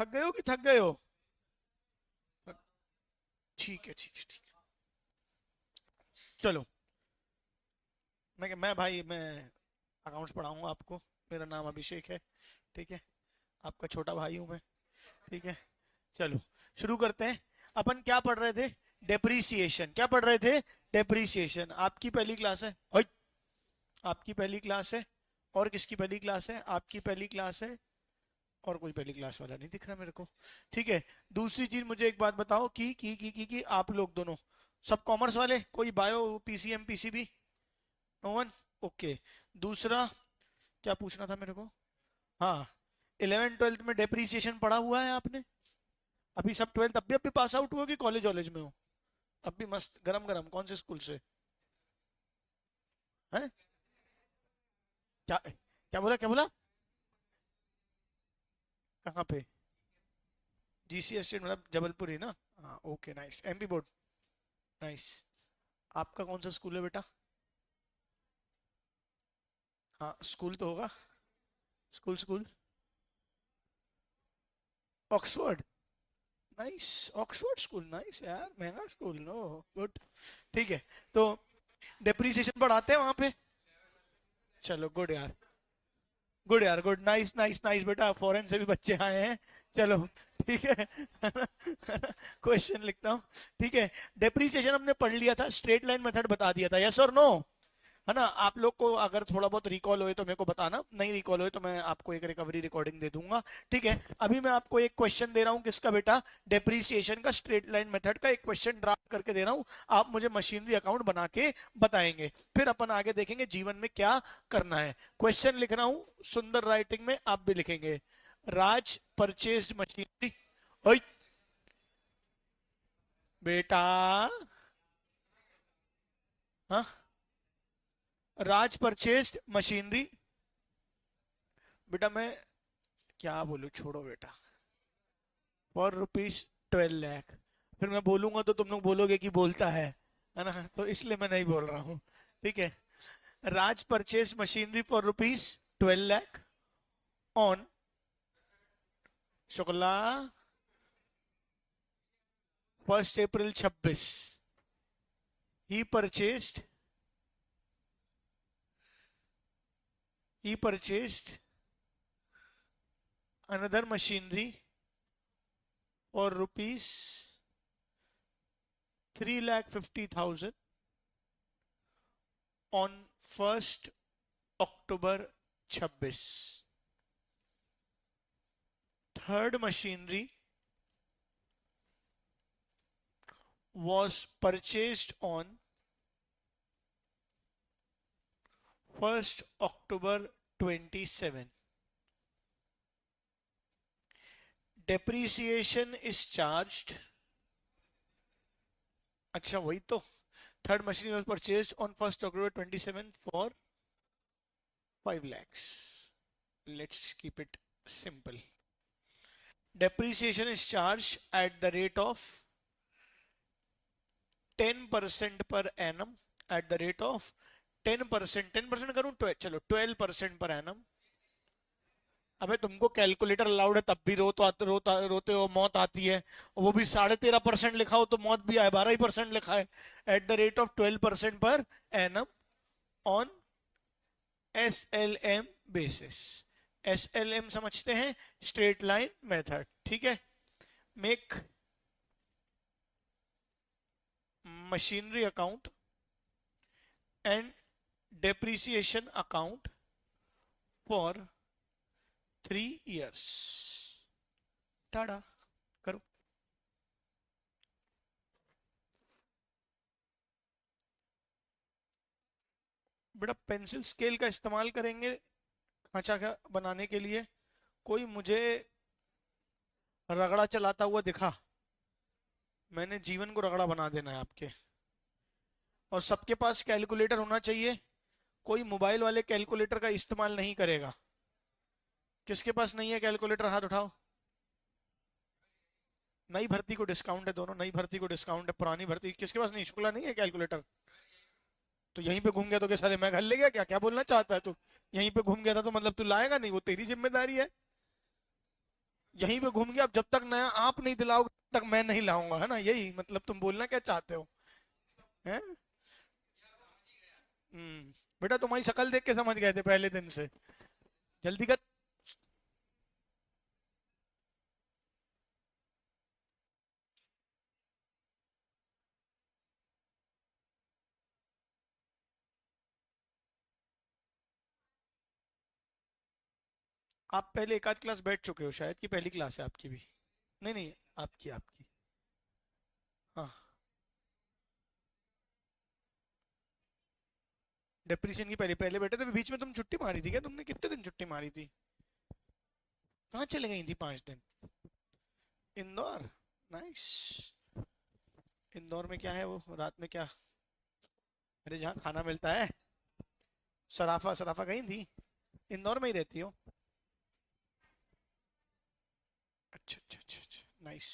थक गए हो कि थक गए हो? ठीक है ठीक है ठीक है। चलो, मैं भाई मैं अकाउंट्स पढ़ाऊंगा आपको। मेरा नाम अभिषेक है। ठीक है, आपका छोटा भाई हूँ मैं। ठीक है, चलो शुरू करते हैं। अपन क्या पढ़ रहे थे? डेप्रीसिएशन। क्या पढ़ रहे थे? डेप्रीसिएशन। आपकी पहली क्लास है। ओए, आपकी पहली क्लास है। और किसकी पहली क्लास है? आपकी पहली क्लास है। और कोई पहली क्लास वाला नहीं दिख रहा मेरे को। ठीक है। दूसरी चीज मुझे एक बात बताओ कि आप लोग दोनों सब कॉमर्स वाले? कोई bio, PCM, PCB? No one. Okay. दूसरा, क्या पूछना था मेरे को? हाँ, 11th 12th में डेप्रीसिएशन पढ़ा हुआ है आपने? अभी सब 12th अभी पास आउट हुए कि कॉलेज वॉलेज में हो? अभी मस्त गरम गरम कौन से स्कूल से? हैं? क्या क्या बोला, क्या बोला? कहाँ पे? जीसी स्टेट मतलब जबलपुर ही ना? हाँ okay, nice. MP board. Nice. आपका कौन सा स्कूल है बेटा? हाँ स्कूल तो होगा। School school. Oxford. Nice. Oxford school nice यार, महंगा स्कूल। No, good. ठीक है। तो डेप्रिसिएशन पढ़ाते हैं वहां पे? चलो गुड यार। गुड यार, गुड। नाइस नाइस नाइस बेटा, फॉरेन से भी बच्चे आए हैं। चलो ठीक है। क्वेश्चन लिखता हूँ। ठीक है। डेप्रिसिएशन हमने पढ़ लिया था, स्ट्रेट लाइन मेथड बता दिया था। यस और नो? है ना? आप लोग को अगर थोड़ा बहुत रिकॉल होए तो मेरे को बताना, नहीं रिकॉल होए तो मैं आपको एक रिकवरी रिकॉर्डिंग दे दूंगा। ठीक है। अभी मैं आपको एक क्वेश्चन दे रहा हूं, किसका बेटा? डेप्रीसिएशन का, स्ट्रेट लाइन मेथड का एक क्वेश्चन ड्राफ्ट करके दे रहा हूं। आप मुझे मशीनरी अकाउंट बना के बताएंगे, फिर अपन आगे देखेंगे जीवन में क्या करना है। क्वेश्चन लिख रहा हूं सुंदर राइटिंग में, आप भी लिखेंगे। राज परचेस्ड मशीनरी। ओए बेटा। हाँ, राज परचेस्ड मशीनरी। बेटा मैं क्या बोलूं, छोड़ो बेटा। For rupees 12 lakh. फिर मैं बोलूंगा तो तुम लोग बोलोगे कि बोलता है ना? तो इसलिए मैं नहीं बोल रहा हूँ। ठीक है। Raj purchase machinery for rupees 12 lakh on शुक्ला 1 April 26। He purchased he purchased another machinery for rupees 3,50,000 on 1 October 26. Third machinery was purchased on 1 October 27. Depreciation is charged. अच्छा वही तो। Third machine was purchase on 1 October 27 for 5 lakhs. Let's keep it simple. Depreciation is charged at the rate of 10% per annum. At the rate of 10%, 10% करूं तो चलो 12% per annum. अबे तुमको calculator allowed है तब भी रोते हो, मौत आती है। वो भी 13.5% लिखा हो तो मौत भी आए, 12% लिखा है। At the rate of 12% per annum on SLM basis. SLM समझते हैं? Straight line method. ठीक है। Make machinery account and depreciation account for 3 years। Tata करो। बेटा पेंसिल स्केल का इस्तेमाल करेंगे खांचा का बनाने के लिए। कोई मुझे रगड़ा चलाता हुआ दिखा, मैंने जीवन को रगड़ा बना देना है आपके। और सबके पास कैलकुलेटर होना चाहिए। कोई मोबाइल वाले कैलकुलेटर का इस्तेमाल नहीं करेगा। किसके पास नहीं है कैलकुलेटर, हाथ उठाओ। नई भर्ती को डिस्काउंट है दोनों, नई भर्ती को डिस्काउंट है, पुरानी भर्ती किसके पास नहीं? शुक्ला नहीं है कैलकुलेटर? तो यहीं पे घूम गया तो क्या साले मैं घर ले गया क्या? क्या बोलना चाहता है तू? यहीं पे घूम गया था तो मतलब तू लाएगा नहीं, वो तेरी जिम्मेदारी है। यहीं पे घूम गया, अब जब तक नया आप नहीं दिलाओगे तब तक मैं नहीं लाऊंगा, है ना, यही मतलब तुम बोलना क्या चाहते हो? हैं? बेटा तुम्हारी शक्ल देख के समझ गए थे पहले दिन से। जल्दी कर। आप पहले एक आध क्लास बैठ चुके हो शायद, कि पहली क्लास है आपकी भी? नहीं नहीं, आपकी आपकी। हाँ। डिप्रेशन की पहले पहले बैठे थे, बीच में तुम छुट्टी मारी थी क्या? तुमने कितने दिन छुट्टी मारी थी? कहाँ चले गई थी 5 दिन? इंदौर। नाइस। इंदौर में क्या है वो, रात में क्या? अरे जहाँ खाना मिलता है। सराफा सराफा गई थी? इंदौर में ही रहती हो? अच्छा अच्छा अच्छा अच्छा, नाइस।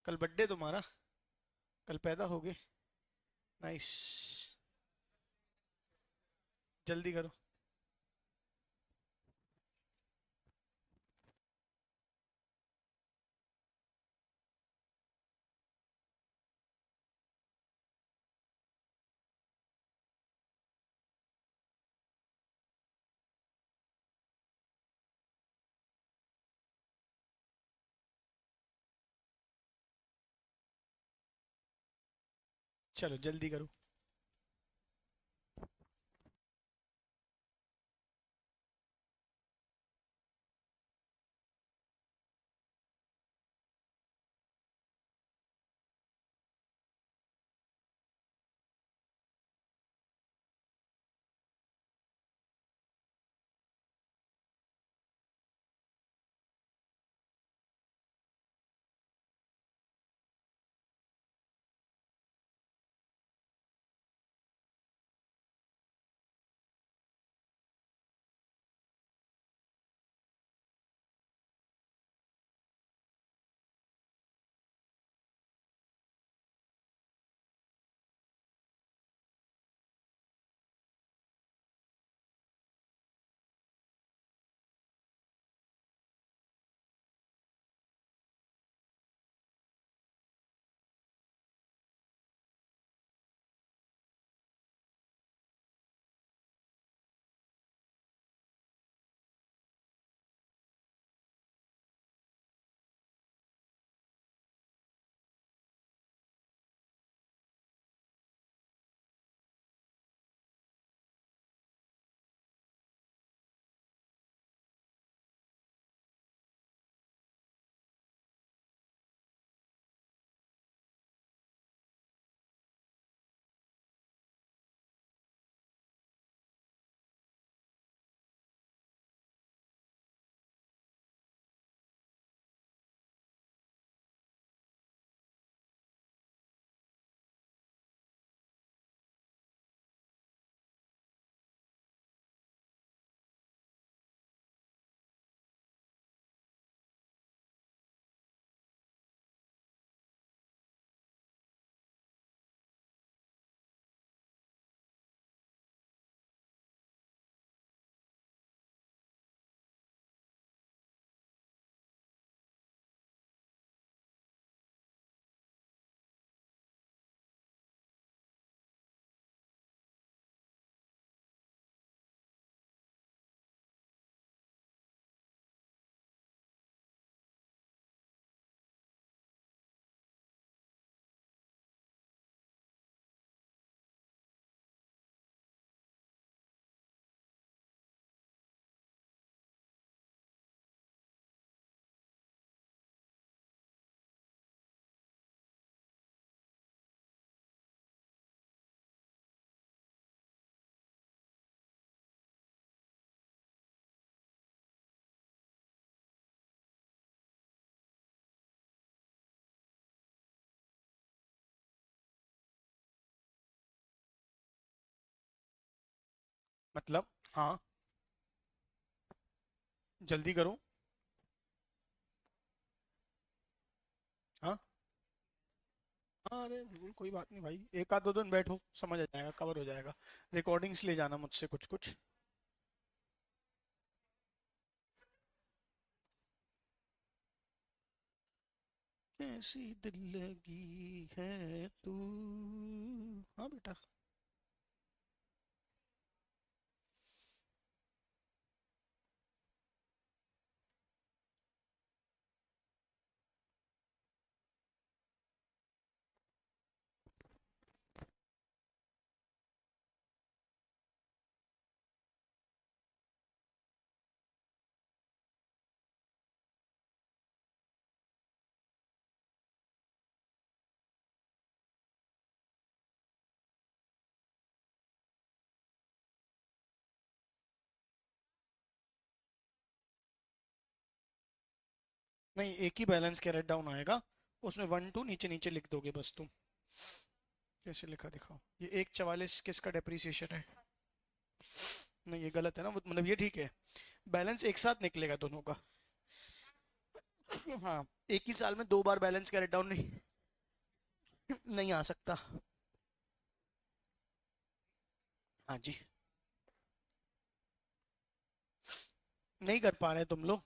कल बर्थडे तुम्हारा? कल पैदा हो गए? नाइस। जल्दी करो। चलो जल्दी करो। मतलब? हाँ। जल्दी करो। हाँ हाँ, अरे बिल्कुल कोई बात नहीं भाई, एक आध दो दिन बैठो, समझ आ जाएगा, कवर हो जाएगा। रिकॉर्डिंग्स ले जाना मुझसे कुछ कुछ। कैसी दिल लगी है तू। हाँ बेटा। नहीं, एक ही बैलेंस कैरेट डाउन आएगा, उसमें 1 2 नीचे नीचे लिख दोगे बस तुम। कैसे लिखा दिखाओ, ये 144 किसका डेप्रिसिएशन है। नहीं ये गलत है ना, मतलब ये ठीक है। बैलेंस एक साथ निकलेगा दोनों का। हाँ, एक ही साल में दो बार बैलेंस कैरेट डाउन नहीं, नहीं आ सकता। हाँ जी। नहीं कर पा रहे तुम लोग।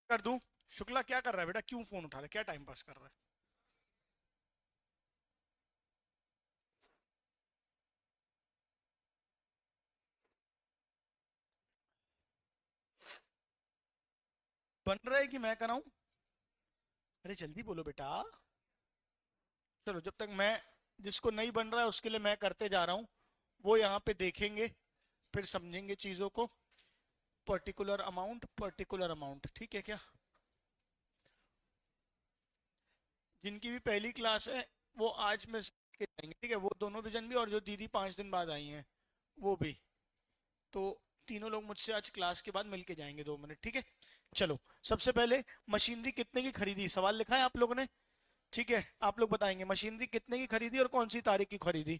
कर दूं। शुक्ला क्या कर रहा है बेटा, क्यों फोन उठा रहा है, क्या टाइम पास कर रहा है? बन रहा है कि मैं कराऊं? अरे जल्दी बोलो बेटा। चलो जब तक मैं, जिसको नहीं बन रहा है उसके लिए मैं करते जा रहा हूं, वो यहाँ पे देखेंगे, फिर समझेंगे चीजों को। पर्टिकुलर अमाउंट, ठीक है क्या? जिनकी भी पहली क्लास है वो आज में के जाएंगे, ठीक है? वो दोनों विजन भी, और जो दीदी 5 दिन बाद आई हैं वो भी। तो तीनों लोग मुझसे आज क्लास के बाद मिलके जाएंगे 2 मिनट, ठीक है? चलो, सबसे पहले मशीनरी कितने की खरीदी, सवाल लिखा है आप लोगों ने? ठीक है, आप लोग बताएंगे मशीनरी कितने की खरीदी और कौन सी तारीख की खरीदी।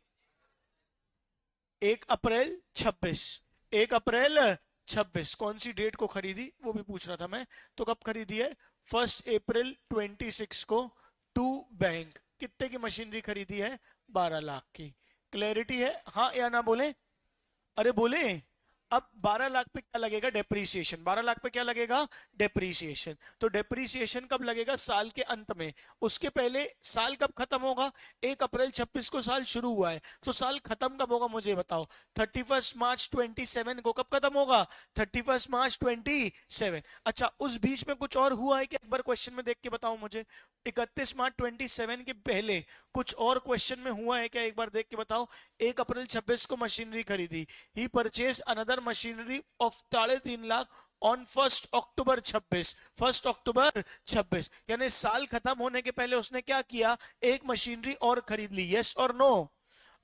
1 अप्रैल 26। 1 अप्रैल 26 कौन सी डेट को खरीदी वो भी पूछ रहा था मैं। तो कब खरीदी है? 1 अप्रैल 26 को टू बैंक। कितने की मशीनरी खरीदी है? 12 लाख की। क्लैरिटी है, हाँ या ना बोले? अरे बोले। अब 12 लाख पे क्या लगेगा? डेप्रीसिएशन। 12 लाख पे क्या लगेगा? डेप्रीसिएशन। तो डेप्रीसिएशन कब लगेगा? साल के अंत में। उसके पहले साल कब खत्म होगा? 1 अप्रैल 26 को साल शुरू हुआ है, तो साल खत्म कब होगा मुझे बताओ? 31 मार्च 27 को कब खत्म होगा? 31 मार्च 27। अच्छा, उस बीच में कुछ और हुआ है कि एक बार क्वेश्चन में देख के बताओ मुझे। 31 मार्च 27 के पहले कुछ और क्वेश्चन में हुआ है क्या? एक बार देख के बताओ। 1 अप्रैल 26 को मशीनरी खरीदी, he purchase another machinery of 3.5 lakh on 1 October 26। 1 October 26 यानी साल खत्म होने के पहले उसने क्या किया? एक मशीनरी और खरीद ली। यस और नो?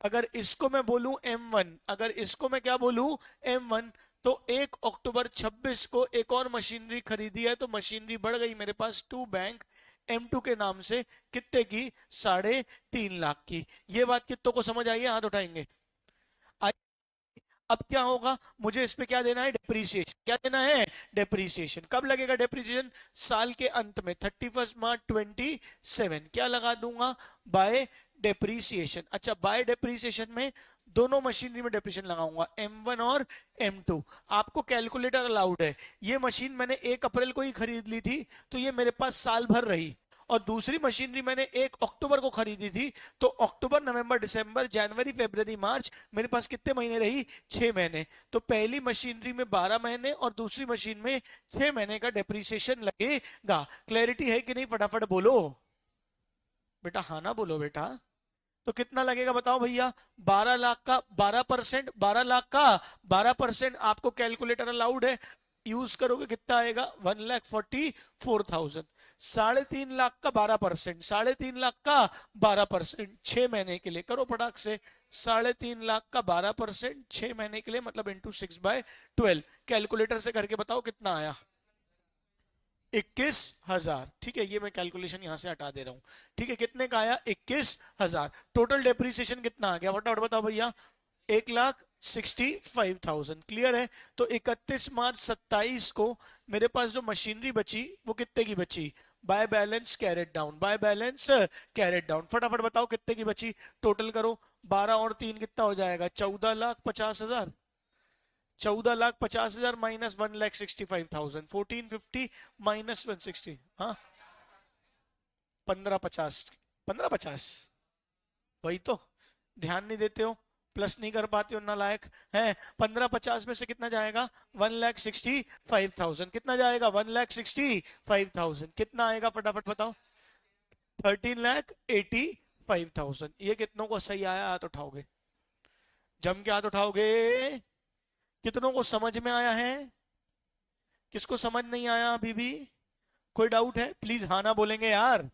अगर इसको मैं बोलूं M1, अगर इसको मैं क्या बोलूं? M1, तो 1 अक्टूबर 26 को एक और मशीनरी खरीदी है, तो मशीनरी बढ़ गई मेरे पास टू बैंक M2 के नाम से। कितने की? 3.5 लाख की। ये बात कितनों को समझ आई है? हाथ उठाएंगे। अब क्या होगा? मुझे इस पे क्या देना है? डेप्रीसिएशन। क्या देना है? डेप्रीसिएशन। कब लगेगा डेप्रीसिएशन? साल के अंत में, 31 मार्च 27। क्या लगा दूंगा? By depreciation. अच्छा, बाय डेप्रीसिएशन में दोनों मशीनरी में डेप्रीसिएशन लगाऊंगा, M1 और M2। आपको कैलकुलेटर अलाउड है। ये मशीन मैंने 1 अप्रैल को ही खरीद ली थी, तो ये मेरे पास साल भर रही। और दूसरी मशीनरी मैंने 1 अक्टूबर को खरीदी थी, तो अक्टूबर नवंबर दिसंबर जनवरी फरवरी मार्च, मेरे पास कितने महीने रही? 6 महीने। तो पहली मशीनरी में 12 महीने और दूसरी मशीन में 6 महीने का डेप्रीसिएशन लगेगा। क्लैरिटी है कि नहीं? फटाफट बोलो बेटा, हाँ ना बोलो बेटा। तो कितना लगेगा बताओ भैया? 12 लाख का 12%, 12 लाख का 12%। आपको कैलकुलेटर अलाउड है, यूज करोगे कितना आएगा? 1,44,000। 3.5 लाख का 12%, 3.5 लाख का 12%, 6 महीने के लिए करो फटाक से। 3.5 लाख का 12% 6 महीने के लिए, मतलब इंटू 6/12। कैलकुलेटर से करके बताओ कितना आया? 21,000। ठीक है, ये मैं कैलकुलेशन यहां से हटा दे रहा हूं। ठीक है, कितने का आया? 21,000। टोटल डेप्रीसिएशन कितना आ गया फटाफट बताओ भैया? 1,65,000। क्लियर है? तो 31 मार्च 27 को मेरे पास जो मशीनरी बची वो कितने की बची? By balance carried down, by balance carried down. फटाफट बताओ कितने की बची? टोटल करो। 12 और 3 कितना हो जाएगा? 14,50,000। 14,50,000 माइनस 1,65,000, 1450 माइनस 160। हाँ, 1550। 1550, वही तो। ध्यान नहीं देते हो, प्लस नहीं कर पाते हो, नालायक है। 1550 में से कितना जाएगा? 1,65,000। कितना जाएगा? 1,65,000। कितना आएगा फटाफट बताओ? 13,85,000। ये कितनों को सही आया? हाथ उठाओगे, जम के हाथ उठाओगे। कितनों को समझ में आया है? किसको समझ नहीं आया अभी भी? कोई डाउट है? प्लीज हाँ ना बोलेंगे यार।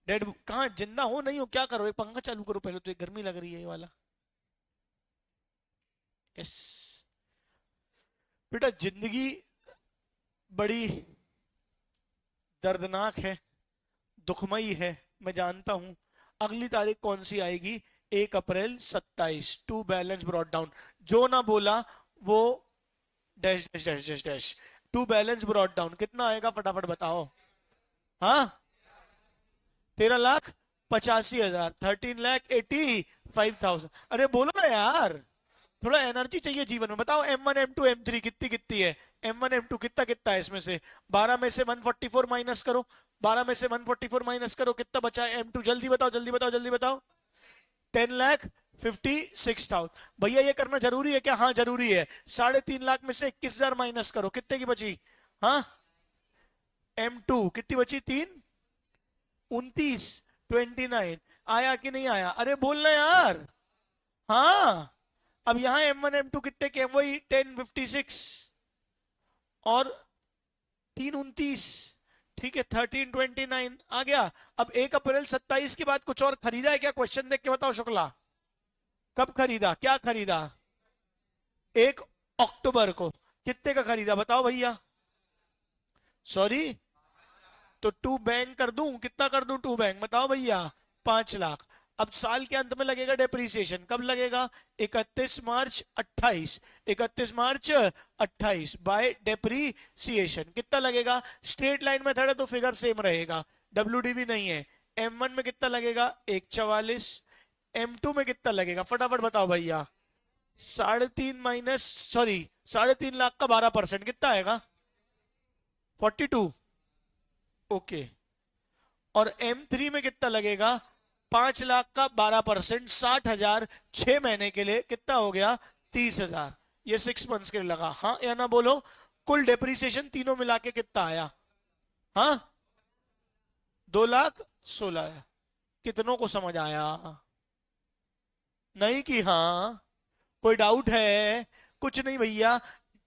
डेड कहाँ? जिंदा हो नहीं हो? क्या करो? एक पंखा चालू करो पहले, तो एक गर्मी लग रही है ये वाला। यस बेटा, जिंदगी बड़ी दर्दनाक है, दुखमयी है, मैं जानता हूं। अगली तारीख कौन सी आएगी? 1 April 27, to balance brought down. जो ना बोला वो dash dash dash dash dash. To balance brought down कितना आएगा फटाफट बताओ? हाँ, 13,85,000। 13,85,000। अरे बोलो ना यार, थोड़ा एनर्जी चाहिए जीवन में। बताओ M1 M2 M3 कितनी कितनी है? M1 M2 कितना कितना है इसमें से? 12 में से 144 माइनस करो, 12 में से 144 माइनस करो, कितना बचा है M2? जल्दी बताओ जल्दी बताओ जल्दी बताओ। 10,56,000। भैया ये करना जरूरी है क्या? हाँ जरूरी है। 3.5 लाख में से 21,000 माइनस करो, कितने की बची? हाँ M2 कितनी बची? 29 आया कि नहीं आया? अरे बोलना यार। हाँ अब यहाँ M1 M2 कितने के? वही 1056 और 329, ठीक है 1329 आ गया। अब 1 अप्रैल 27 के बाद कुछ और खरीदा है क्या? क्वेश्चन देख के बताओ शुक्ला। कब खरीदा? क्या खरीदा? 1 अक्टूबर को। कितने का खरीदा बताओ भैया? सॉरी, तो टू बैंक कर दूं? कितना कर दूं टू बैंक बताओ भैया? 5 लाख। अब साल के अंत में लगेगा डेप्रीसिएशन, कब लगेगा? 31 मार्च 28, 31 मार्च 28 बाय डेप्रीसिएशन कितना लगेगा? स्ट्रेट लाइन मेथड है तो फिगर सेम रहेगा, WDV नहीं है। M1 में कितना लगेगा? 144। M2 में कितना लगेगा फटाफट बताओ भैया? 3.5 माइनस, सॉरी 3.5 लाख का 12% कितना आएगा? 42। ओके। और M3 में कितना लगेगा? 5 लाख का 12%, 60,000 6 महीने के लिए कितना हो गया? 30,000। ये 6 मंथ्स के लिए लगा, हाँ या ना बोलो। कुल डेप्रीसिएशन तीनों मिला के कितना आया? हाँ 2,16,000। कितनों को समझ आया? नहीं कि हाँ? कोई डाउट है? कुछ नहीं भैया।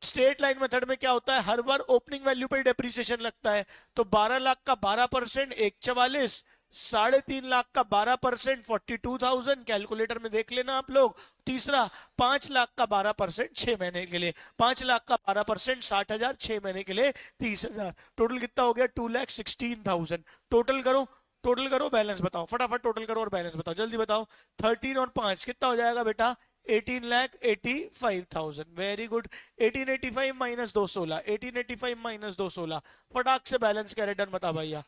स्ट्रेट लाइन मेथड में क्या होता है? हर बार ओपनिंग वैल्यू पर डेप्रीसिएशन लगता है। तो 12 लाख का 12%, 144, 3.5 लाख का 12%, 42,000। कैलकुलेटर में देख लेना आप लोग। तीसरा 5 लाख का 12% 6 महीने के लिए, 5 लाख का 12% 60,000 6 महीने के लिए 30,000। टोटल कितना हो गया? 2,16,000। टोटल करो, टोटल करो, बैलेंस बताओ फटाफट। टोटल करो और बैलेंस बताओ, जल्दी बताओ। 13 और 5 कितना हो जाएगा बेटा? 18,85,000। Very good. 1885 माइनस 216, 1885 माइनस 216, फटाक से बैलेंस कैरेट डाउन बता भैया।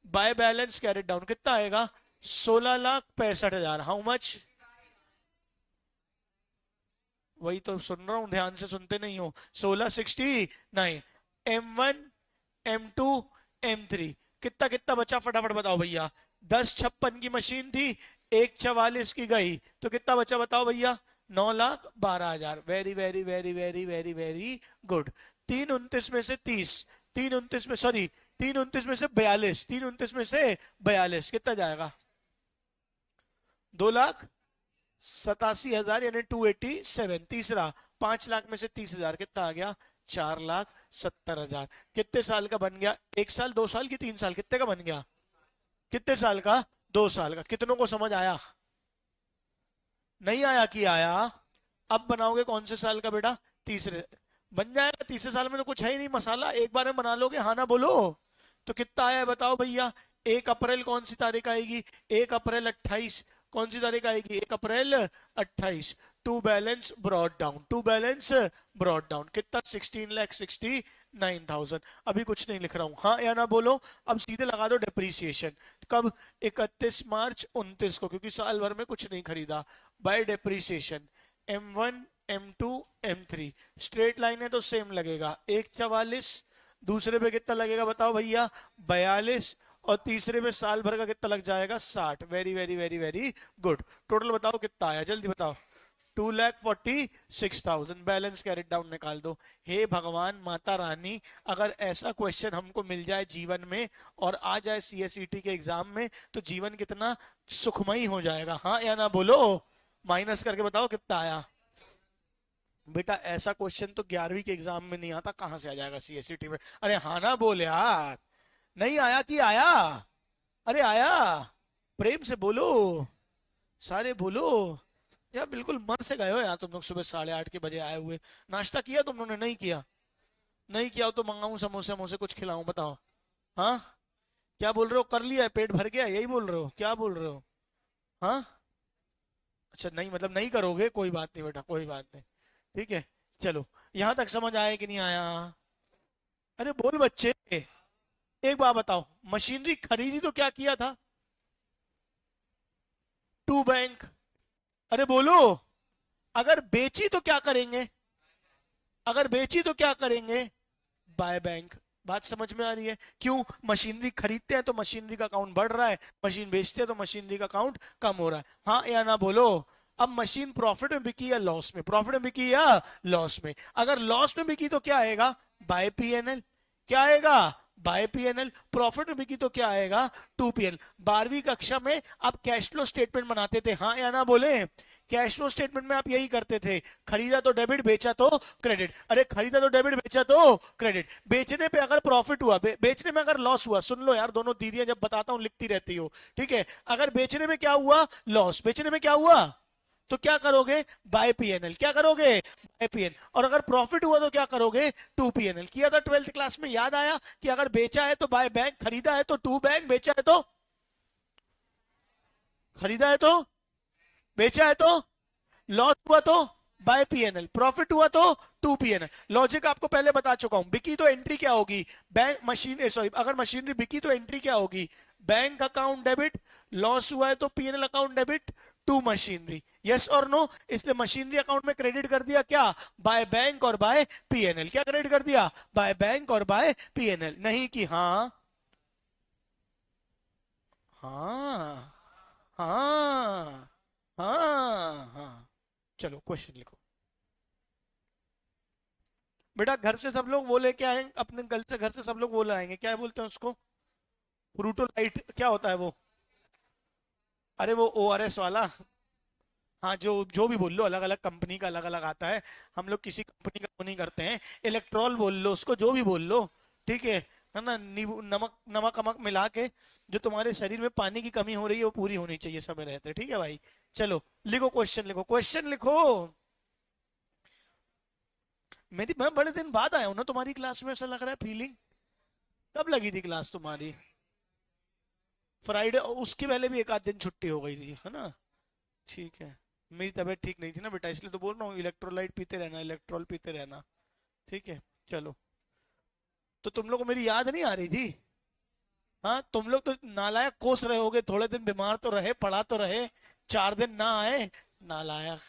बाय बैलेंस कैरेट डाउन कितना आएगा? 16,65,000। How much? वही तो सुन रहा हूं, ध्यान से सुनते नहीं हो। 1669। M1 M2 M3 कितना कितना बचा फटाफट बताओ भैया? 1056 की मशीन थी, 144 की गई, तो कितना बचा बताओ भैया? 9,12,000। Very very very very very very good. 329 में से 30, 329 में, सॉरी 329 में से 42, 329 में से 42 कितना जाएगा? 2,87,000 यानी 287। तीसरा 5 लाख में से 30,000 कितना आ गया? 4,70,000। कितने साल का बन गया? 1 साल, 2 साल की 3 साल? कितने का बन गया? कितने साल का? 2 साल का। कितनों को समझ आया? नहीं आया कि आया? अब बनाओगे कौन से साल का बेटा? तीसरे। बन जाएगा। तीसरे साल में तो कुछ है ही नहीं, मसाला एक बार में बना लोगे, हाँ ना बोलो। तो कितना आया है बताओ भैया? 1 अप्रैल कौन सी तारीख आएगी? 1 अप्रैल 28 कौन सी तारीख आएगी? 1 April 28। To balance brought down, to balance brought down कितना? 16,69,000। अभी कुछ नहीं लिख रहा हूं, हाँ या ना बोलो। अब सीधे लगा दो डेप्रीसिएशन। कब? 31 मार्च 29 को, क्योंकि साल भर में कुछ नहीं खरीदा। Bye depreciation M1 M2 M3 straight line है तो सेम लगेगा। 144, दूसरे पे कितना लगेगा बताओ भैया? 42, और तीसरे में साल भर का कितना लग जाएगा? 60। Very very very very good. Total बताओ कितना आया, जल्दी बताओ। 2,46,000। बैलेंस कैरेट डाउन निकाल दो। हे भगवान माता रानी, अगर ऐसा क्वेश्चन हमको मिल जाए जीवन में और आ जाए CSET के एग्जाम में, तो जीवन कितना सुखमयी हो जाएगा, हाँ या ना बोलो। माइनस करके बताओ कितना आया बेटा? ऐसा क्वेश्चन तो 11वीं के एग्जाम में नहीं आता, कहां से आ जाएगा CSET में? अरे हाँ ना बोल यार। नहीं आया कि आया? अरे आया। प्रेम से बोलो, सारे बोलो यार। बिल्कुल मन से गए हो यार तुम लोग, सुबह 8:30 के बजे आए हुए। नाश्ता किया तुम लोगों ने? नहीं किया? नहीं किया हो तो मंगाऊं समोसे समोसे कुछ खिलाऊं बताओ? हाँ क्या बोल रहे हो? कर लिया है? पेट भर गया? यही बोल रहे हो? क्या बोल रहे हो? हाँ अच्छा, नहीं मतलब नहीं करोगे, कोई बात नहीं बेटा, कोई बात नहीं, ठीक है। चलो, यहां तक समझ आया कि नहीं आया? अरे बोल बच्चे। एक बात बताओ, मशीनरी खरीदी तो क्या किया था? To bank. अरे बोलो। अगर बेची तो क्या करेंगे? अगर बेची तो क्या करेंगे? By bank. बात समझ में आ रही है? क्यों? मशीनरी खरीदते हैं तो मशीनरी का अकाउंट बढ़ रहा है, मशीन बेचते हैं तो मशीनरी का अकाउंट कम हो रहा है। हाँ या ना बोलो। अब मशीन प्रॉफिट में बिकी या लॉस में? प्रॉफिट में बिकी या लॉस में? अगर लॉस में बिकी तो क्या आएगा? By PNL. क्या आएगा? By PNL. प्रॉफिट में बिकी तो क्या आएगा? To PNL. 12वीं कक्षा में आप कैश फ्लो स्टेटमेंट बनाते थे, हाँ या ना बोले? कैश फ्लो स्टेटमेंट में आप यही करते थे, खरीदा तो डेबिट, बेचा तो क्रेडिट। अरे खरीदा तो डेबिट, बेचा तो क्रेडिट। बेचने पे अगर प्रॉफिट हुआ, बेचने में अगर लॉस हुआ, सुन लो यार दोनों दीदियां जब बताता हूं लिखती रहती हो, ठीक है? अगर बेचने में क्या हुआ? लॉस। बेचने में क्या हुआ? तो क्या करोगे? By PNL. क्या करोगे? By PNL. और अगर प्रॉफिट हुआ तो क्या करोगे? To PNL. किया था 12th क्लास में, याद आया कि अगर बेचा है तो बाय बैंक, खरीदा है तो टू बैंक, बेचा है तो, खरीदा है तो, बेचा है तो, लॉस हुआ तो बाय पीएनएल, प्रॉफिट हुआ तो टू पीएनएल। लॉजिक आपको पहले बता चुका हूं। बिकी तो एंट्री क्या होगी? बैंक मशीन, सॉरी, अगर मशीनरी बिकी तो एंट्री क्या होगी? Bank account debit. लॉस हुआ है तो PNL account debit to machinery. Yes और नो? इसलिए मशीनरी अकाउंट में क्रेडिट कर दिया क्या? बाय बैंक और बाय पीएनएल। क्या क्रेडिट कर दिया? बाय बैंक और बाय पीएनएल। नहीं कि हाँ, हाँ, हाँ, हाँ, हाँ। चलो क्वेश्चन लिखो बेटा। घर से सब लोग वो लेके आए, अपने घर से सब लोग वो लाएंगे, क्या बोलते हैं उसको? फ्रूटो लाइट, क्या होता है वो? अरे वो ओआरएस वाला। हाँ, जो जो भी बोल लो, अलग अलग कंपनी का अलग अलग आता है। हम लोग किसी कंपनी का वो नहीं करते हैं। इलेक्ट्रॉल बोल लो उसको, जो भी बोल लो, ठीक है ना? नींबू, नमक, नमक अमक मिला के, जो तुम्हारे शरीर में पानी की कमी हो रही है वो पूरी होनी चाहिए समय रहते, ठीक है भाई? चलो लिखो क्वेश्चन, लिखो क्वेश्चन लिखो। मैं बड़े दिन बाद आया हूं ना तुम्हारी क्लास में, ऐसा लग रहा है फीलिंग। कब लगी थी क्लास तुम्हारी? फ्राइडे, उसके पहले भी एक आध दिन छुट्टी हो गई थी, है ना? ठीक है। मेरी तबीयत ठीक नहीं थी ना बेटा, इसलिए तो बोल रहा हूँ, इलेक्ट्रोलाइट पीते रहना, इलेक्ट्रॉल पीते रहना। ठीक है, चलो। तो तुम लोग को मेरी याद नहीं आ रही थी? हाँ, तुम लोग तो नालायक कोस रहे होगे, थोड़े दिन बीमार तो रहे, पढ़ा तो रहे, 4 दिन ना आए, नालायक।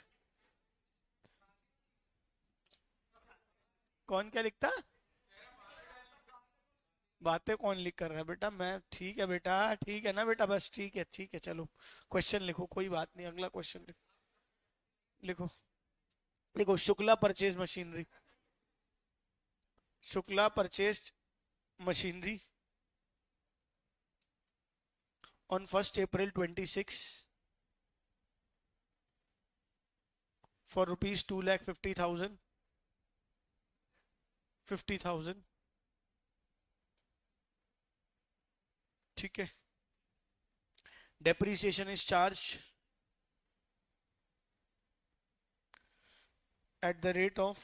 कौन क्या लिखता? बातें कौन लिख कर रहा है बेटा? मैं ठीक है बेटा, ठीक है ना बेटा? बस ठीक है, ठीक है, चलो क्वेश्चन लिखो, कोई बात नहीं, अगला क्वेश्चन लिखो। लिखो, लिखो, Shukla purchase machinery. Shukla purchase machinery on 1st April 26 for rupees 2,50,000, 50,000। ठीक है। Depreciation is charged at the rate of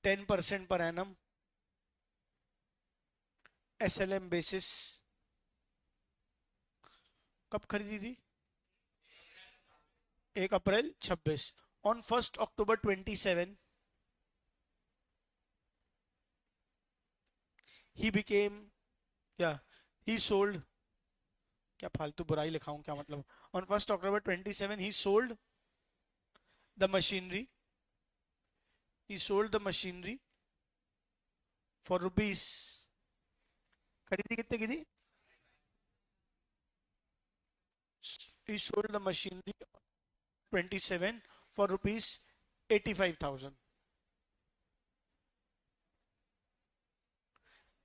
10% per annum, SLM basis। कब खरीदी थी? 1 April 26। On 1st October 27 he became, yeah, he sold, क्या फालतू बुराई लिखाऊं, क्या मतलब? On 1st October 27 he sold the machinery, he sold the machinery for rupees, खरीदी कितने की थी? He sold the machinery 27 for rupees 85,000।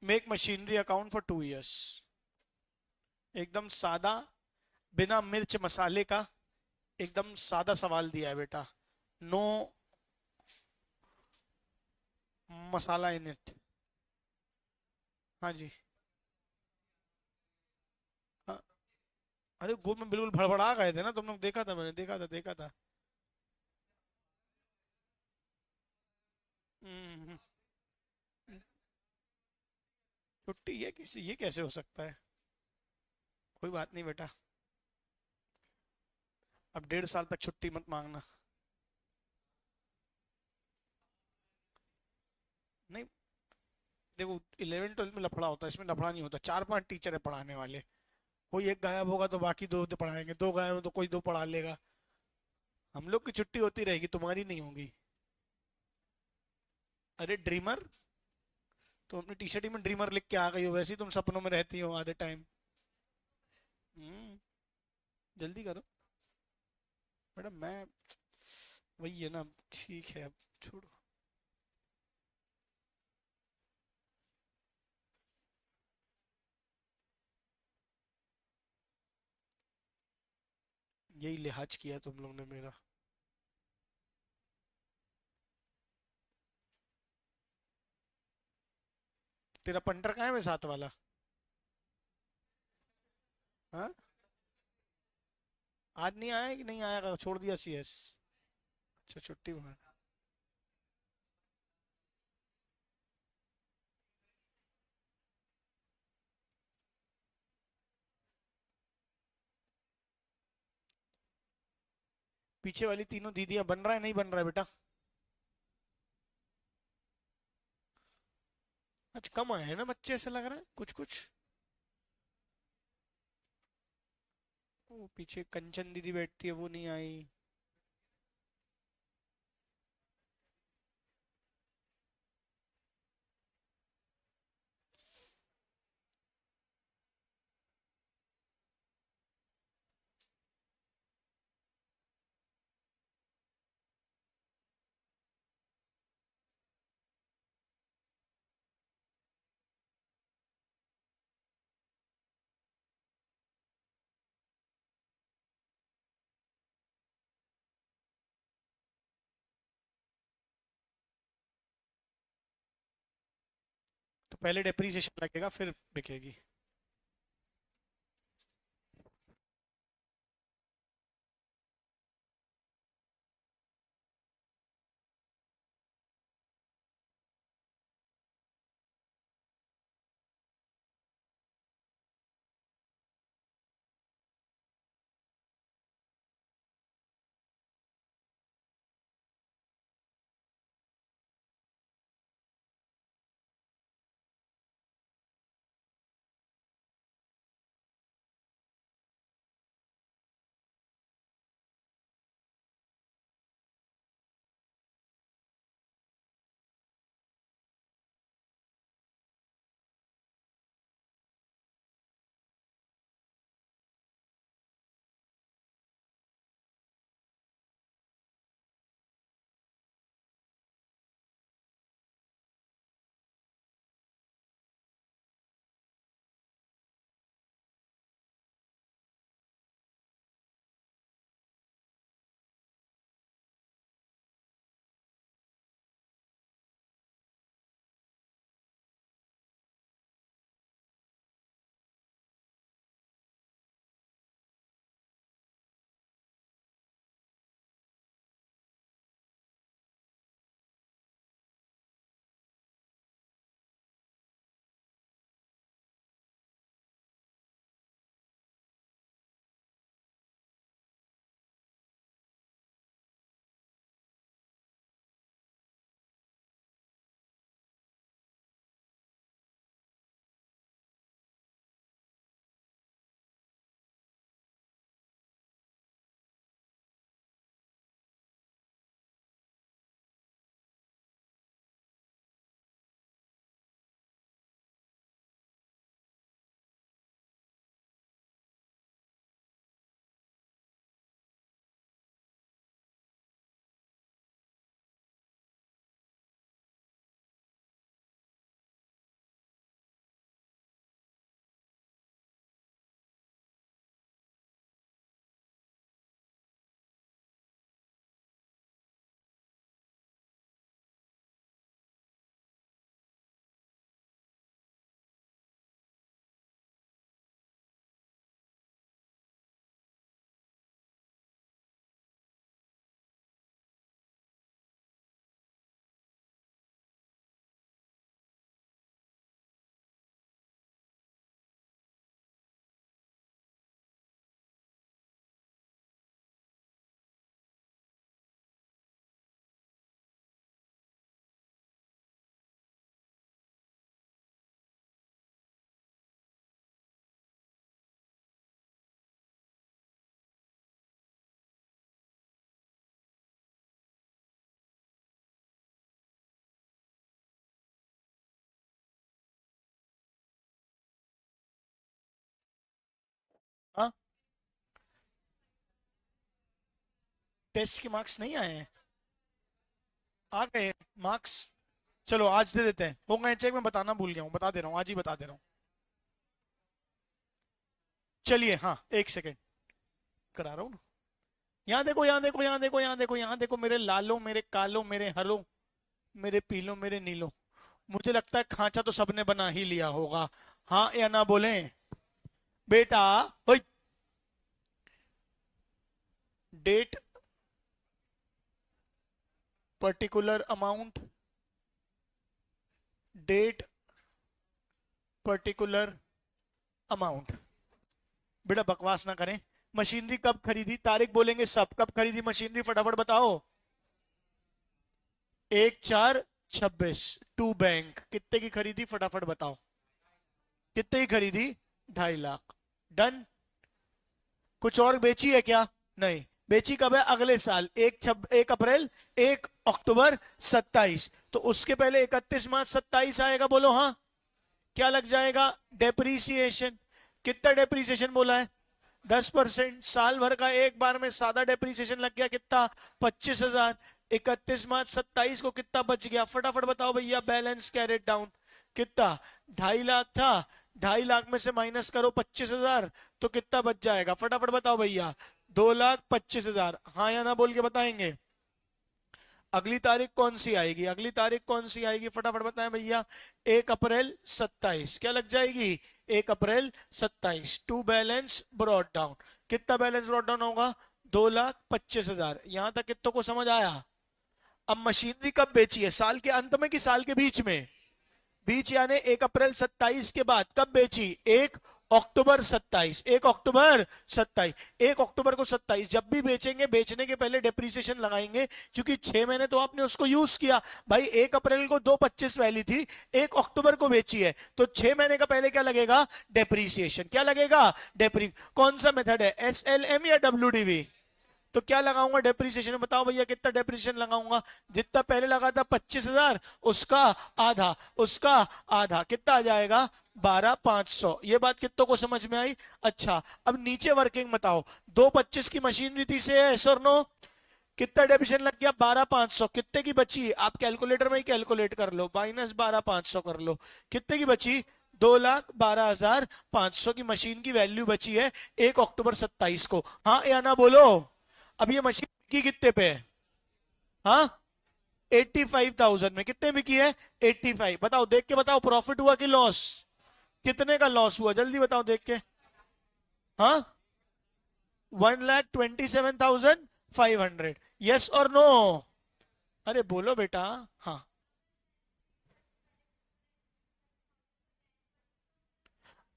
Make machinery account for 2 years। एकदम सादा, बिना मिर्च मसाले का, एकदम सादा सवाल दिया है बेटा। No masala in it. हाँ जी। हाँ, अरे गो में बिल्कुल भड़बड़ा गए थे ना तुम लोग, देखा था मैंने, देखा था, देखा था। हम्म, छुट्टी ये किसी, ये कैसे हो सकता है? कोई बात नहीं बेटा, अब 1.5 साल तक छुट्टी मत मांगना। नहीं, देखो 11th 12th में लफड़ा होता है, इसमें लफड़ा नहीं होता। 4-5 टीचर है पढ़ाने वाले, कोई एक गायब होगा तो बाकी दो पढ़ाएंगे, दो गायब हो तो कोई दो पढ़ा लेगा। हम लोग की छुट्टी होती रहेगी, तुम्हारी नहीं होगी। अरे ड्रीमर, तो अपनी टी शर्ट में ड्रीमर लिख के आ गई हो, वैसे ही तुम सपनों में रहती हो आधे टाइम। हम्म। जल्दी करो मैडम, मैं वही है ना। ठीक है, अब छोड़ो। यही लिहाज किया तुम लोग ने मेरा। तेरा पंटर कहाँ है, मैं साथ वाला? हाँ, आज नहीं आया कि नहीं आया, छोड़ दिया सीएस? अच्छा, छुट्टी मार। पीछे वाली तीनों दीदियां बन रहा है नहीं बन रहा है बेटा? आज कम आए हैं ना बच्चे, ऐसा लग रहा है कुछ कुछ। वो पीछे कंचन दीदी बैठती है, वो नहीं आई। तो पहले डेप्रीसिएशन लगेगा फिर बिकेगी। टेस्ट के मार्क्स नहीं आए हैं? आ गए मार्क्स? चलो आज दे देते हैं, हो गए चेक। मैं बताना भूल गया हूँ, बता दे रहा हूँ, आज ही बता दे रहा हूँ। चलिए हाँ, एक सेकेंड करा रहा हूँ ना। यहाँ देखो, यहाँ देखो, यहाँ देखो, यहाँ देखो, यहाँ देखो, मेरे लालो, मेरे कालो, मेरे हरो, मेरे पीलो, मेरे नीलो। मुझे लगता है खांचा तो सबने बना ही लिया होगा, हाँ या ना बोले बेटा? ओए, date, particular amount, date, particular amount. बेटा बकवास ना करें। मशीनरी कब खरीदी? तारीख बोलेंगे सब। कब खरीदी मशीनरी, फटाफट बताओ। 1/4/26। To bank. कितने की खरीदी, फटाफट बताओ। कितने की खरीदी? 2.5 लाख। डन। कुछ और बेची है क्या? नहीं। बेची कब है? अगले साल 1 अप्रैल, 1 अक्टूबर 27। तो उसके पहले 31 मार्च 27 आएगा, बोलो हाँ। क्या लग जाएगा? डेप्रीसिएशन। कितना डेप्रीसिएशन बोला है? 10%। साल भर का एक बार में सादा डेप्रीसिएशन लग गया, कितना? 25,000। 31 मार्च 27 को कितना बच गया, फटाफट बताओ भैया। बैलेंस कैरेट डाउन कितना? 2.5 लाख था। 2.5 लाख में से माइनस करो 25,000, तो कितना बच जाएगा, फटाफट बताओ भैया। 2,25,000। हाँ या ना बोल के बताएंगे। अगली तारीख कौन सी आएगी? अगली तारीख कौन सी आएगी, फटाफट बताएं भैया। 1 अप्रैल 27। क्या लग जाएगी? 1 April 27। To balance brought down. कितना बैलेंस ब्रॉड डाउन होगा? 2,25,000। यहां तक कितनों को समझ आया? अब मशीनरी कब बेची है, साल के अंत में कि साल के बीच में? बीच यानी 1 अप्रैल 27 के बाद। कब बेची? 1 अक्टूबर 27। 1 अक्टूबर 27। 1 अक्टूबर को 27 जब भी बेचेंगे, बेचने के पहले डेप्रीसिएशन लगाएंगे, क्योंकि 6 महीने तो आपने उसको यूज किया। भाई 1 अप्रैल को 2,25 वैल्यू थी, 1 अक्टूबर को बेची है, तो 6 महीने का पहले क्या लगेगा? डेप्रीसिएशन। क्या लगेगा? डेप्री। कौन सा मेथड है, SLM या WDV? तो क्या लगाऊंगा डेप्रिसिएशन में, बताओ भैया कितना डेप्रिसिएशन लगाऊंगा? जितना पहले लगा था 25,000, उसका आधा, उसका आधा, कितना आ जाएगा? 12,500। ये बात कितनों को समझ में आई? अच्छा, अब नीचे वर्किंग बताओ। 2,25 की मशीनरी थी से, यस और नो? कितना डेप्रिसिएशन लग गया? 12,500। कितने की बची? आप कैलकुलेटर में ही कैलकुलेट कर लो, माइनस 12,500 कर लो। कितने की बची? 2,12,500 की मशीन की वैल्यू बची है 1 अक्टूबर 27 को। हाँ या ना बोलो। अब ये मशीन बिकी कितने पे है? हाँ, 85,000 में। कितने बिकी है? 85। बताओ, देख के बताओ, प्रॉफिट हुआ कि लॉस? कितने का लॉस हुआ, जल्दी बताओ देख के। हाँ, 1,27,500। यस और नो? अरे बोलो बेटा। हाँ,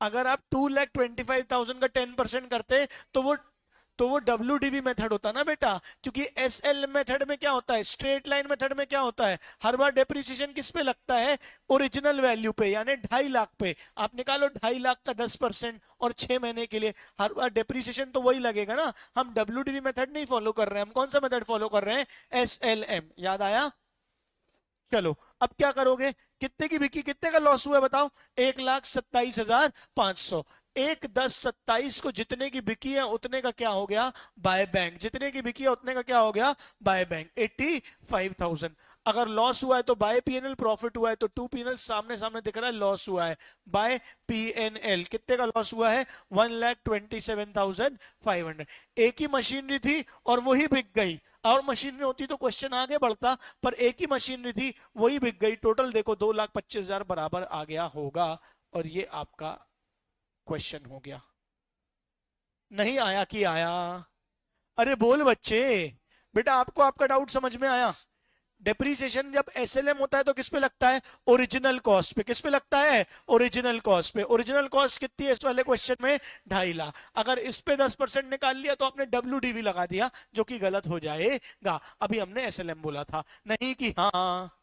अगर आप 2,25,000 का 10% करते, तो वो WDV मेथड होता ना बेटा। क्योंकि SL मेथड में क्या होता है, स्ट्रेट लाइन मेथड में क्या होता है, हर बार डेप्रिसिएशन किस पे लगता है? ओरिजिनल वैल्यू पे, यानी 2.5 लाख पे। आप निकालो 2.5 लाख का 10%, और 6 महीने के लिए हर बार डेप्रिसिएशन तो वही लगेगा ना। हम WDV मेथड नहीं फॉलो कर रहे हैं, हम कौन सा मेथड फॉलो कर रहे हैं? SLM। याद आया? चलो, अब क्या करोगे? कितने की बिकी, कितने का लॉस हुआ है बताओ? 1,27,500। 1/10/27 को जितने की बिकी है उतने का क्या हो गया? By bank. जितने की बिकी है उतने का क्या हो गया? By bank. 85,000। अगर लॉस हुआ है तो बाय PNL, प्रॉफिट हुआ है तो टू PNL। सामने सामने दिख रहा है, लॉस हुआ है बाय PNL। कितने का लॉस हुआ है? 1,27,500। एक ही मशीनरी थी और वही बिक गई। और मशीनरी होती तो क्वेश्चन आगे बढ़ता, पर एक ही मशीनरी थी, वही बिक गई। टोटल देखो 2,25,000 बराबर आ गया होगा, और ये आपका क्वेश्चन हो गया। नहीं आया कि आया? अरे बोल बच्चे। बेटा आपको आपका डाउट समझ में आया? डेप्रीसिएशन जब SLM होता है तो किस पे लगता है? ओरिजिनल कॉस्ट पे। किस पे लगता है? ओरिजिनल कॉस्ट पे। ओरिजिनल कॉस्ट कितनी है इस वाले क्वेश्चन में? 2.5 लाख। अगर इस पे 10% निकाल लिया तो आपने WDV लगा दिया, जो कि गलत हो जाएगा। अभी हमने SLM बोला था, नहीं कि हाँ।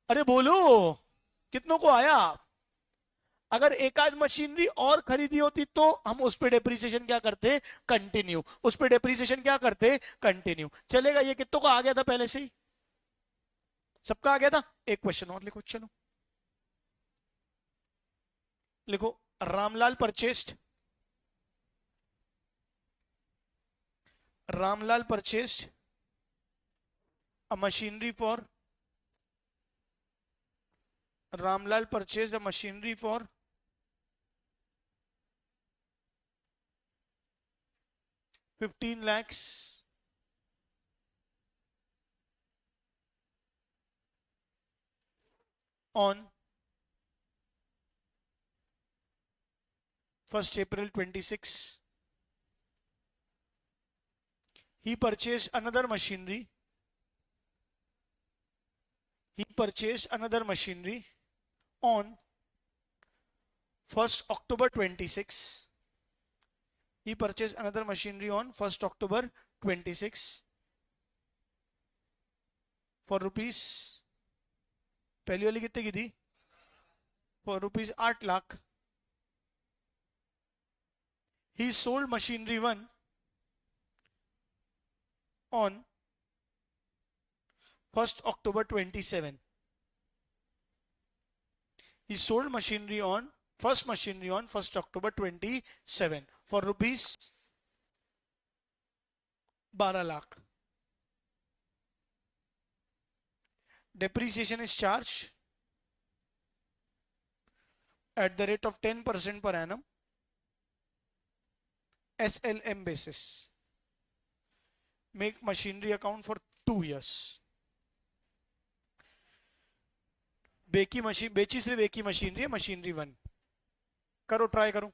अरे बोलो, कितनों को आया? अगर एक आध मशीनरी और खरीदी होती तो हम उस पे डेप्रीसिएशन क्या करते? कंटिन्यू। उस पे डेप्रीसिएशन क्या करते? कंटिन्यू। चलेगा? ये कितनों को आ गया था पहले से ही? सबका आ गया था? एक क्वेश्चन और लिखो, चलो लिखो। Ramlal purchased, Ramlal purchased A machinery for Ramlal purchased a machinery for 15 lakhs on 1st April 26. He purchased another machinery. He purchased another machinery on 1st October 26. He purchased another machinery on 1st October 26 for rupees, पहली वाली कितने की थी? For rupees 8 lakh. He sold machinery 1 on 1st October 27. He sold machinery on first machinery on 1st October 27 for rupees 12 lakh. Depreciation is charged at the rate of 10% per annum, SLM basis. Make machinery account for 2 years. बेची सिर्फ एक ही machinery है, machinery 1. करो, try करो.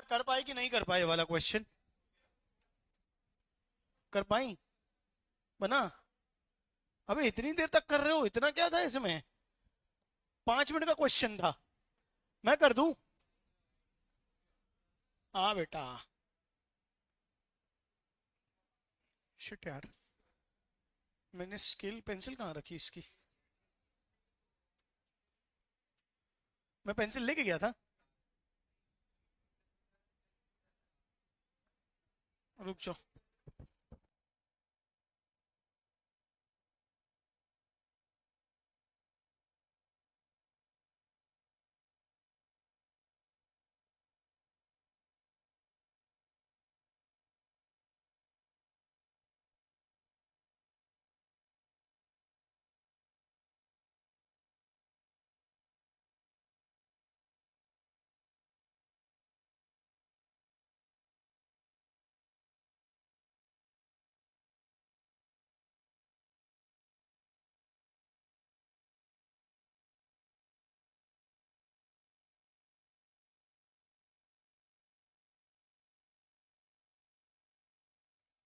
कर पाए कि नहीं कर पाए वाला क्वेश्चन? कर पाई? बना? अबे इतनी देर तक कर रहे हो, इतना क्या था इसमें? 5 मिनट का क्वेश्चन था। मैं कर दूं? हाँ बेटा। शिट यार, मैंने स्केल पेंसिल कहाँ रखी इसकी? मैं पेंसिल लेके गया था। रुक जाओ।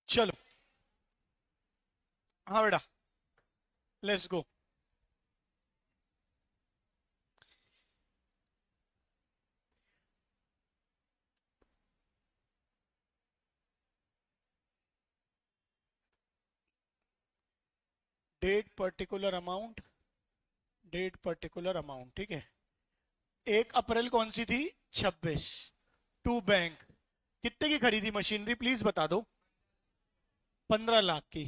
चलो, हाँ बेटा, let's go. Date particular amount, date particular amount, ठीक है। 1 अप्रैल कौन सी थी? 26। टू बैंक, कितने की खरीदी मशीनरी प्लीज बता दो? 15 लाख की।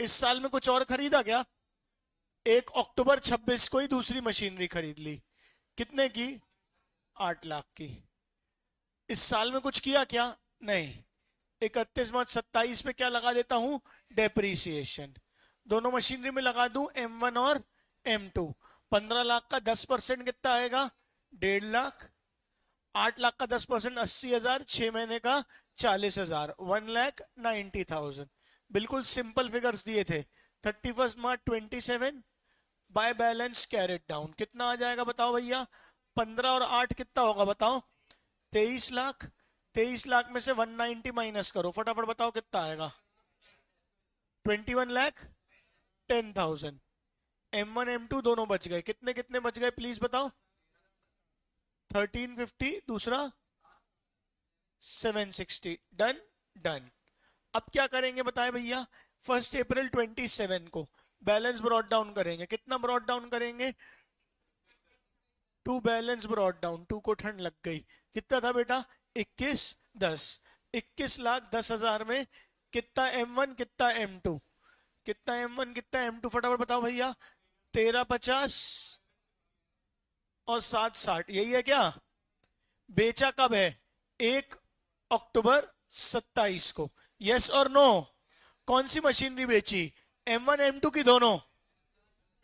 इस साल में कुछ और खरीदा क्या? 1 अक्टूबर 26 को ही दूसरी मशीनरी खरीद ली। कितने की? 8 लाख की। इस साल में कुछ किया क्या? नहीं। 31 मार्च 27 पे क्या लगा देता हूं? डेप्रीसिएशन। दोनों मशीनरी में लगा दूं M1 और M2। 15 लाख का 10% कितना आएगा? 1.5 लाख। 8 लाख का 10% 80,000। 6 महीने का 40,000। 1,90,000। बिल्कुल सिंपल फिगर्स दिए थे। 31 मार्च 27 बाय बैलेंस कैरेट डाउन कितना आ जाएगा बताओ भैया? 15 और 8 कितना होगा बताओ? 23 लाख। 23 लाख में से 190 माइनस करो, फटाफट बताओ कितना आएगा? 21,10,000। M1 M2 दोनों बच गए। कितने कितने बच गए प्लीज बताओ? 1350, दूसरा 760। डन? डन। अब क्या करेंगे बताए भैया? 1 अप्रैल 27 को बैलेंस ब्रॉट डाउन करेंगे। कितना ब्रॉट डाउन करेंगे? To balance brought down. टू को ठंड लग गई। कितना था बेटा? 21,10। 21,10,000 में कितना M1 कितना M2? कितना M1 कितना M2 फटाफट बताओ भैया? 1350 और 760, यही है क्या? बेचा कब है? 1 अक्टूबर 27 को। यस और नो? कौन सी मशीनरी बेची? M1 M2 की दोनों?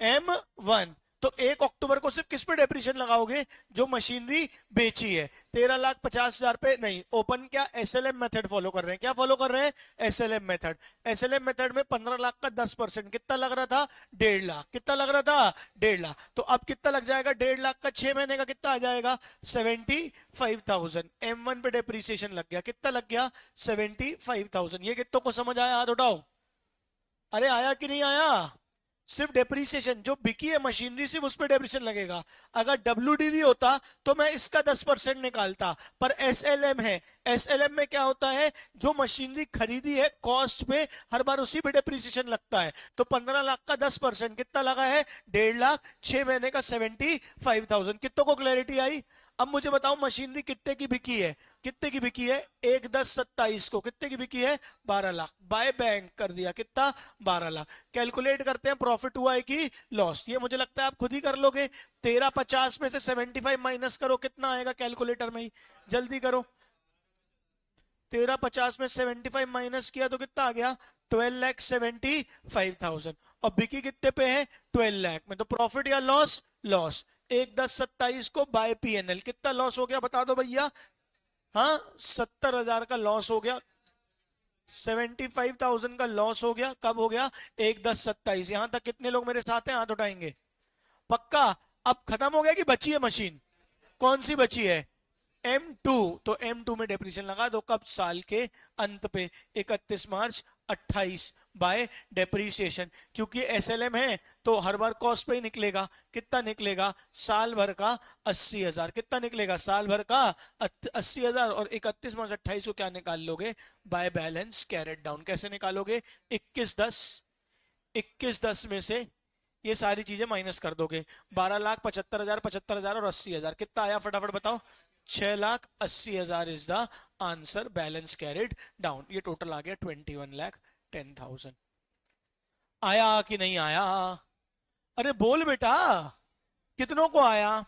M1। तो 1 अक्टूबर को सिर्फ किस पे डेप्रिसिएशन लगाओगे? जो मशीनरी बेची है। 13,50,000 पे नहीं। ओपन क्या SLM मेथड फॉलो कर रहे हैं? क्या फॉलो कर रहे हैं? SLM method. SLM मेथड में 15 लाख का 10% कितना लग रहा था? 1.5 लाख। कितना लग रहा था? 1.5 लाख। तो अब कितना लग जाएगा? 1.5 लाख का 6 महीने का कितना आ जाएगा? 75,000। M1 पे डेप्रिसिएशन लग गया। कितना लग गया? 75,000। ये कितनों को समझ आया? हाथ उठाओ। अरे आया कि नहीं आया? सिर्फ डेप्रीसिएशन जो बिकी है मशीनरी, सिर्फ उस पर डेप्रीसिएशन लगेगा। अगर WDV होता तो मैं इसका 10% निकालता, पर SLM है। SLM में क्या होता है? जो मशीनरी खरीदी है कॉस्ट पे, हर बार उसी पे डेप्रीसिएशन लगता है। तो 15 लाख का 10% कितना लगा है? 1.5 लाख। 6 महीने का 75,000। कितनों को क्लैरिटी आई? अब मुझे बताओ मशीनरी कितने की बिकी है? कितने की बिकी है? 1/10/27 को कितने की बिकी है? 12 लाख। बाय बैंक कर दिया। कितना? 12 लाख। कैलकुलेट करते हैं प्रॉफिट हुआ है कि लॉस। ये मुझे लगता है आप खुद ही कर लोगे। 1350 में से 75 माइनस करो, कितना आएगा कैलकुलेटर में ही? जल्दी करो। 1350 में 75 माइनस किया तो कितना आ गया? 12,75,000। और बिकी कितने पे है? 12 लाख में। तो प्रॉफिट या लॉस? लॉस। 1/10/27 को बाय PNL कितना लॉस हो गया बता दो भैया? हाँ, 70,000 का लॉस हो गया। 75,000 का लॉस हो गया। कब हो गया? 1/10/27। यहां तक कितने लोग मेरे साथ हैं? हाथ उठाएंगे। पक्का? अब खत्म हो गया कि बची है मशीन? कौन सी बची है? M2, तो M2 में डेप्रिसिएशन लगा दो कब, साल के अंत पे 31 मार्च 28 बाय डेप्रिसिएशन, क्योंकि एसएलएम है तो हर बार कॉस्ट पे ही निकलेगा। कितना निकलेगा, साल भर का 80,000। कितना निकलेगा, साल भर का 80,000। और 31 मार्च 28 को क्या निकाल लोगे, बाय बैलेंस कैरेट डाउन। कैसे निकालोगे, 21/10 में से ये सारी चीजें माइनस कर दोगे, 12,75,000, 75,000 और 80,000। कितना आया फटाफट बताओ, 6,80,000 is the answer, balance carried down. ये टोटल आ गया 21,10,000। आया कि नहीं आया, अरे बोल बेटा, कितनों को आया।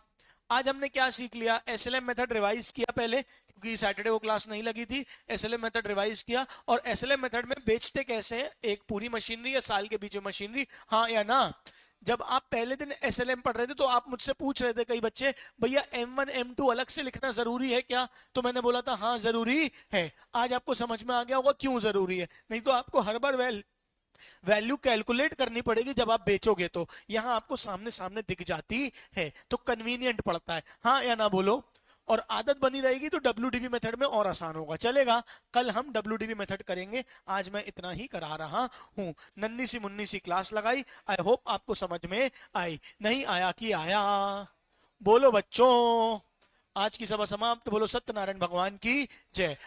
आज हमने क्या सीख लिया, एसएलएम मेथड रिवाइज किया पहले, क्योंकि सैटरडे को क्लास नहीं लगी थी। एसएलएम मेथड रिवाइज किया, और एसएलएम मेथड में बेचते कैसे हैं, एक पूरी मशीनरी या साल के बीच में मशीनरी, हाँ या ना। जब आप पहले दिन एसएलएम पढ़ रहे थे तो आप मुझसे पूछ रहे थे कई बच्चे, भैया M1 M2 अलग से लिखना जरूरी है क्या, तो मैंने बोला था हाँ जरूरी है। आज आपको समझ में आ गया होगा क्यों जरूरी है, नहीं तो आपको हर बार वैल्यू कैलकुलेट करनी पड़ेगी जब आप बेचोगे। तो यहां आपको सामने सामने दिख जाती है, तो कन्वीनियंट पड़ता है, हाँ या ना बोलो। और आदत बनी रहेगी तो WDV मेथड में और आसान होगा, चलेगा। कल हम WDV मेथड करेंगे, आज मैं इतना ही करा रहा हूं। नन्ही सी मुन्नी सी क्लास लगाई, आई होप आपको समझ में आई। नहीं आया कि आया, बोलो बच्चों। आज की सभा समाप्त, बोलो सत्यनारायण भगवान की जय।